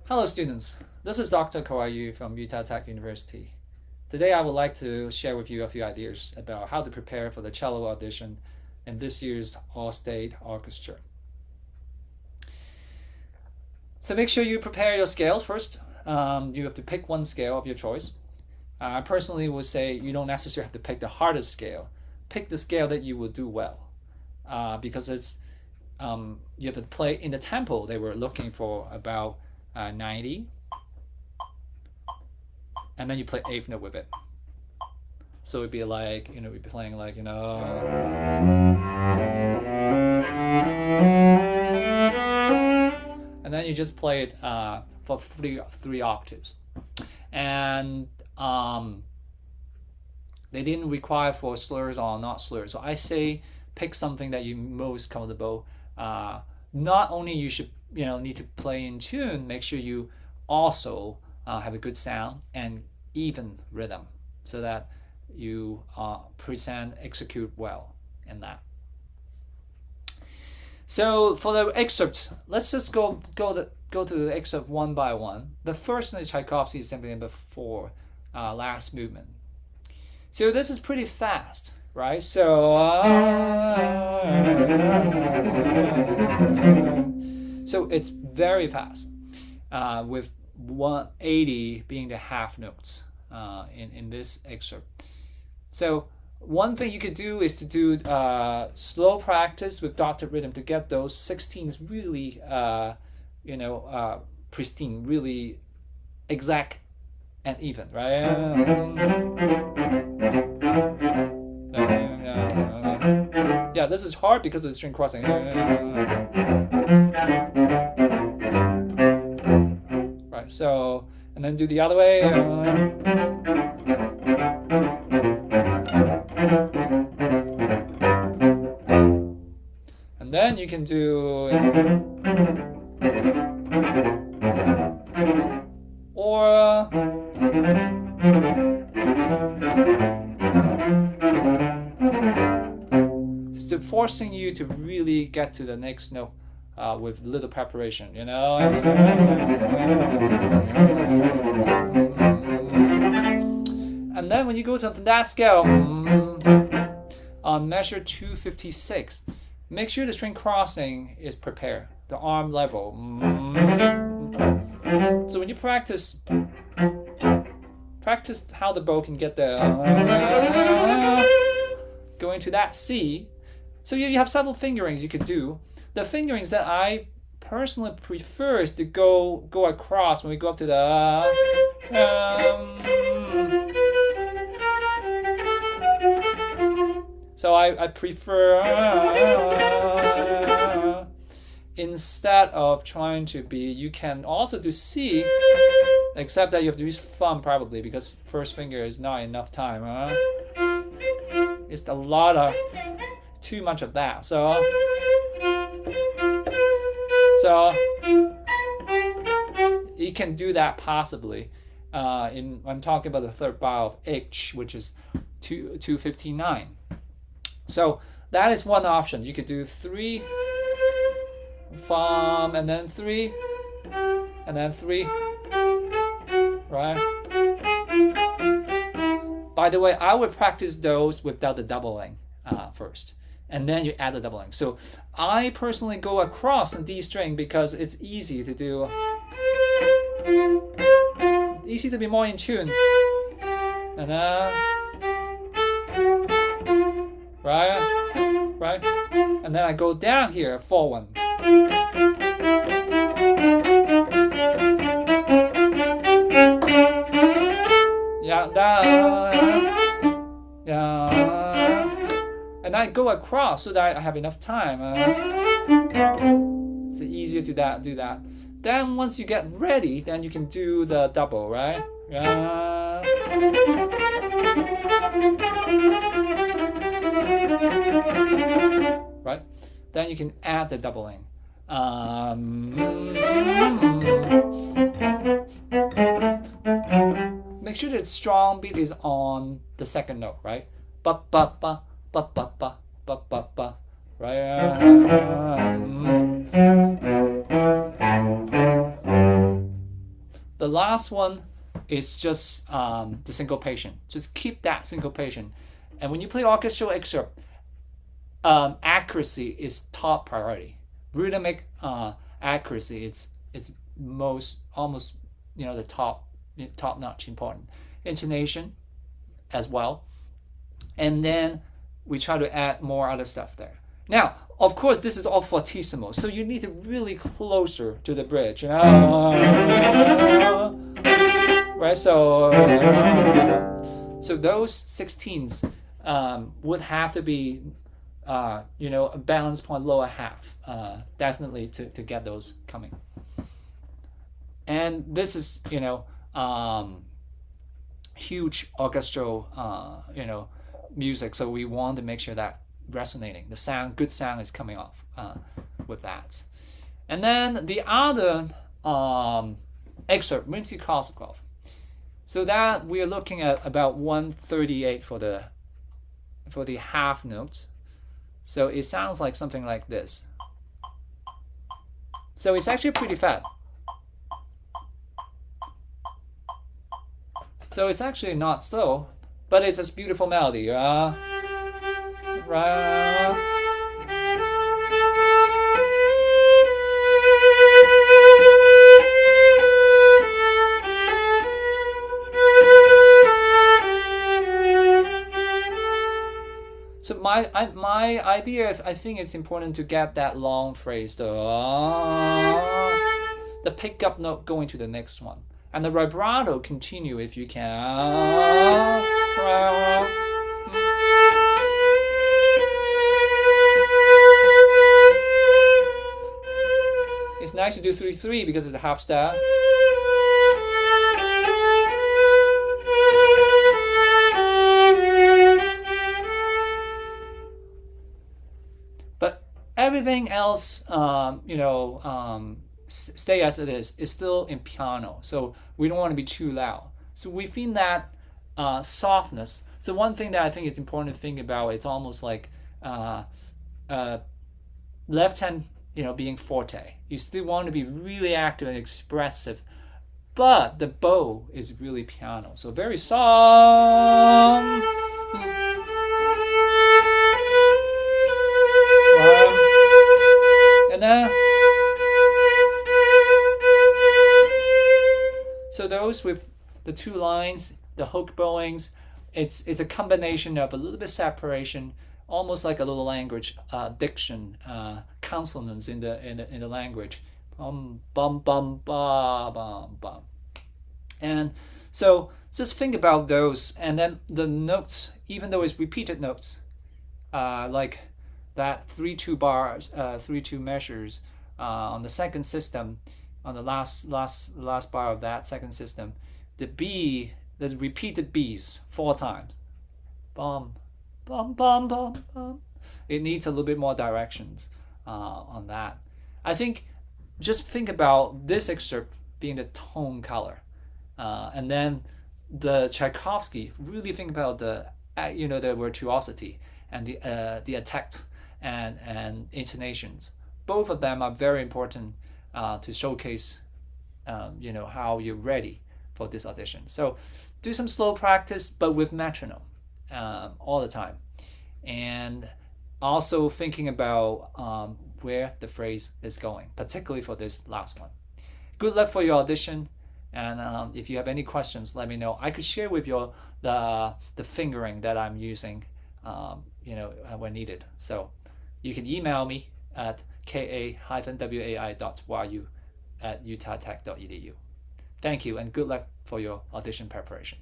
Hello students, this is Dr. Ka-Wai from Utah Tech University. Today I would like to share with you a few ideas about how to prepare for the cello audition in this year's All-State Orchestra. So make sure you prepare your scales first. You have to pick one scale of your choice. I personally would say you don't necessarily have to pick the hardest scale. Pick the scale that you will do well because it's you have to play in the tempo they were looking for about 90, and then you play eighth note with it. So it'd be like, we'd be playing like, and then you just play it for three octaves. And they didn't require for slurs or not slurs. So I say pick something that you're most comfortable. Not only you should need to play in tune, make sure you also have a good sound and even rhythm so that you execute well in that. So for the excerpts, let's just go to the excerpt one by one. The first one is Tchaikovsky's Symphony No. 4, last movement. So this is pretty fast, right? So it's very fast, with 180 being the half notes in this excerpt. So one thing you could do is to do slow practice with dotted rhythm to get those 16s really, pristine, really exact and even, right? Yeah, this is hard because of the string crossing. Right, so, and then do the other way. And then you can do, or just forcing you to really get to the next note with little preparation, And then when you go to that scale, on measure 256, make sure the string crossing is prepared, the arm level. So when you practice how the bow can get the going to that C. So you have several fingerings you could do. The fingerings that I personally prefer is to go across when we go up to the so I prefer instead of trying to be, you can also do C, except that you have to use thumb probably because first finger is not enough time. It's a lot of too much of that. So you can do that possibly. I'm talking about the third bar of H, which is 259. So that is one option. You could do 3 from, and then 3, and then 3, right? By the way, I would practice those without the doubling first, and then you add the doubling. So I personally go across on D string because it's easy to do, easy to be more in tune. And right, and then I go down here, 4-1. Yeah, and I go across so that I have enough time. It's easier to do that. Then once you get ready, then you can do the double, right? Right? Then you can add the doubling. Make sure that strong beat is on the second note, right? Ba ba ba ba ba ba ba ba ba, right? The last one is just the syncopation. Just keep that syncopation. And when you play orchestral excerpt, accuracy is top priority. Rhythmic accuracy, it's most almost the top notch important. Intonation as well, and then we try to add more other stuff there. Now, of course, this is all fortissimo, so you need to really closer to the bridge, right? So those 16s would have to be a balance point lower half, definitely to get those coming. And this is huge orchestral music, so we want to make sure that resonating, good sound is coming off with that. And then the other excerpt, Musicality. So that we are looking at about 138 for the half notes. So it sounds like something like this. So it's actually pretty fast. So it's actually not slow, but it's a beautiful melody. So my idea, I think it's important to get that long phrase, the pickup note going to the next one. And the vibrato continue if you can. It's nice to do 3/3 because it's a half step. But everything else, stay as it is. It's still in piano, so we don't want to be too loud. So we feel that softness. So one thing that I think is important to think about, it's almost like left hand, being forte. You still want to be really active and expressive, but the bow is really piano. So very soft. And then so those with the two lines, the hook bowings, it's a combination of a little bit separation, almost like a little language, diction, consonants in the language, bum bum bum ba bum bum. And so just think about those, and then the notes, even though it's repeated notes, like that 3/2 bars, 3/2 measures on the second system. On the last bar of that second system, the B, there's repeated B's 4 times. Bum, bum, bum, bum, bum. It needs a little bit more directions on that. I think just think about this excerpt being the tone color, and then the Tchaikovsky. Really think about the virtuosity and the attack and intonations. Both of them are very important. To showcase, how you're ready for this audition. So do some slow practice, but with metronome all the time. And also thinking about where the phrase is going, particularly for this last one. Good luck for your audition. And if you have any questions, let me know. I could share with you the fingering that I'm using, when needed. So you can email me at ka-wai.yu@utahtech.edu. Thank you, and good luck for your audition preparation.